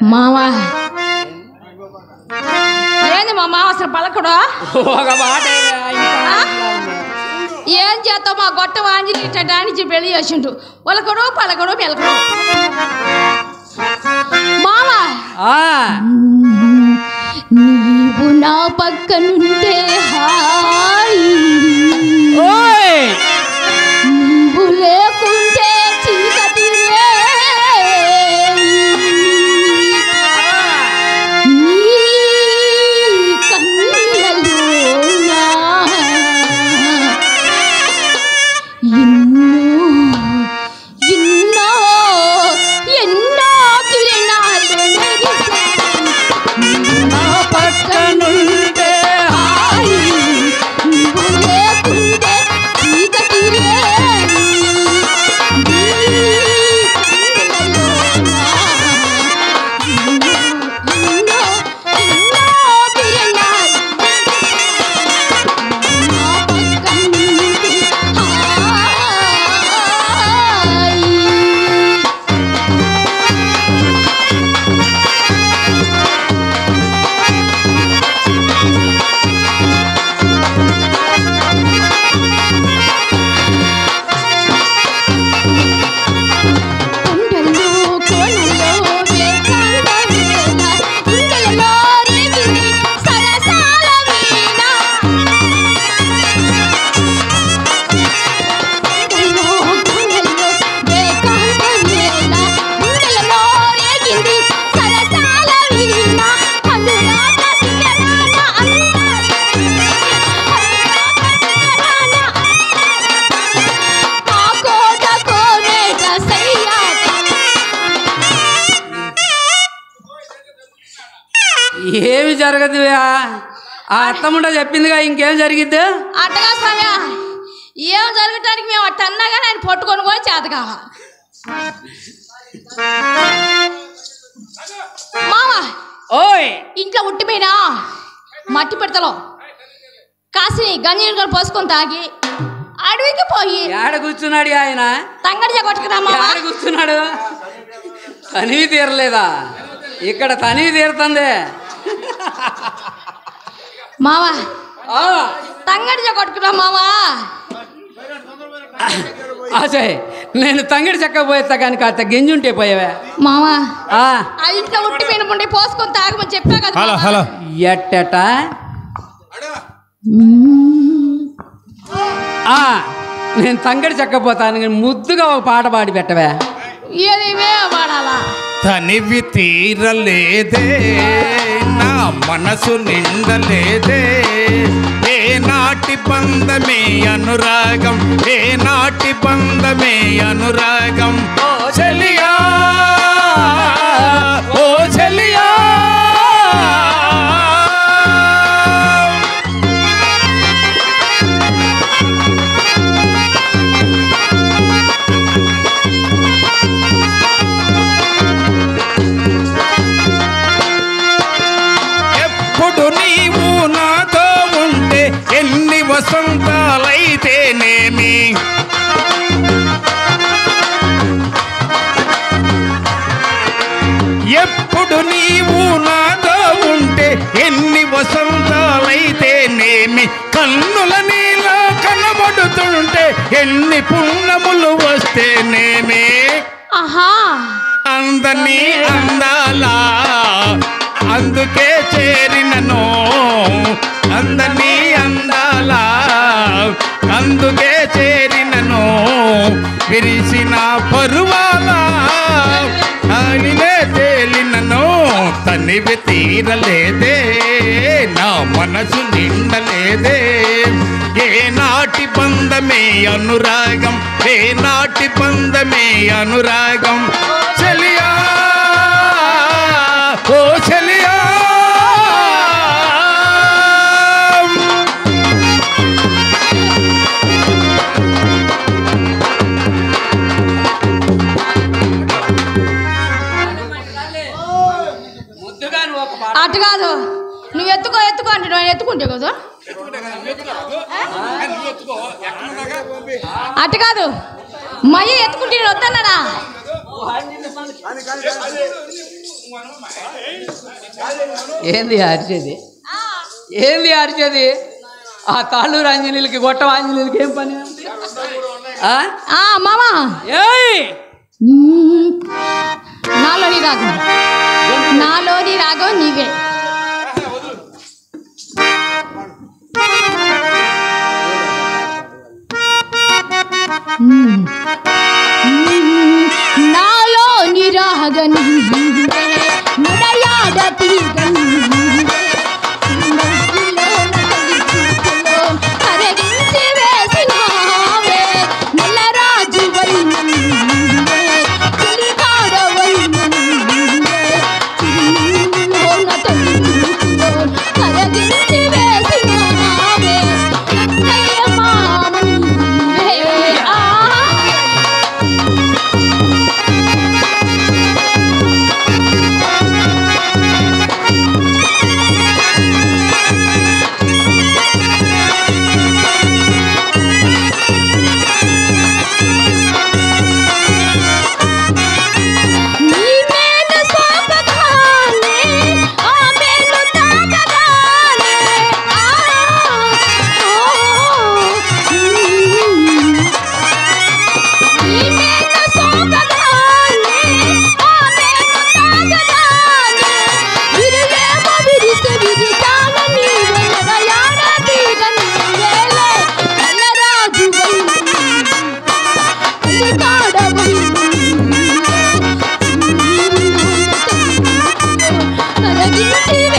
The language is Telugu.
మావా ఏంది మా మావ అసలు పలకడు ఒక మాట ఏం చేస్తావు మా గొట్ట వాంజి ఇట్టానికి పెళ్లి చేసిండు పలకడు పలకడు పెలకడు మావా నీవు నా పక్కనుంటే హాయి నీవు లేకుంటే చీకటి ఏమి జరగదు ఆ అత్తముండ చెప్పిందిగా ఇంకేం జరిగిద్ది అట్టగా స్వామి ఏం జరగటానికి మేము అట్ట అన్నాగా నేను పట్టుకొని పోయి చేతగా మావా ఓయ్ ఇంట్లో ఉట్టిపోయినా మట్టి పెడతలో కాసి గంజీలు పోసుకొని తాగి అడవికి పోయి ఏడ కూర్చున్నాడు ఆయన తంగడి కొట్టుకురామా ఏడ కూర్చున్నాడు తనివి తీరలేదా ఇక్కడ తనివి తీరుతుంది మావా తంగడి కొట్టుకురా మావా ఆశయ్ నేను తంగడి చెక్క పోయేస్తా కానీ కాస్త గింజి ఉంటే పోయావా మావా ఆ ఇంట్లో ఉట్టిపోయిన ముండి పోసుకొని తాగమని చెప్పా కదా హలో ఎట్టట నేను తంగడి చెక్కపోతాను ముద్దుగా ఒక పాట పాడి పెట్టవా ఏదేమే పాడాలా తనివి తీరలేదే నా మనసు నిండలేదే ఏ నాటి బంధమే అనురాగం ఏ నాటి బంధమే అనురాగం ఓ చెలియా ఓ చెలియా వసంతాలైతేనేమి ఎప్పుడు నీవు నాతో ఉంటే ఎన్ని వసంతాలైతేనేమి కన్నుల నీలా కనబడుతుంటే ఎన్ని పుణ్యములు వస్తేనేమి అందని అందాలా అందుకే చేరినను అందని అందాలా అందుకే చేరినను విరిసిన పరువాల ఆడినే తేలినను తనివి తీరలేదే నా మనసు నిండలేదే ఏ నాటి బంధమే అనురాగం ఏ నాటి బంధమే అనురాగం చెలియా ఓ చెలియా అటు కాదు నువ్వు ఎత్తుకో అంటే నేను ఎత్తుకుంటే కదా అటు కాదు మయ్య ఎత్తుకుంటే వద్దన్నాడా ఏంది అరిచేది? ఏంది అరిచేది? ఆ తాళ్ళూరు ఆంజనేయులకి గొట్టం ఆంజనేయులకి ఏం పని? మామా ఏయ్ నాలోని రాగం నీవే. నాలోని రాగం నీవే నడయాడ తీగం Give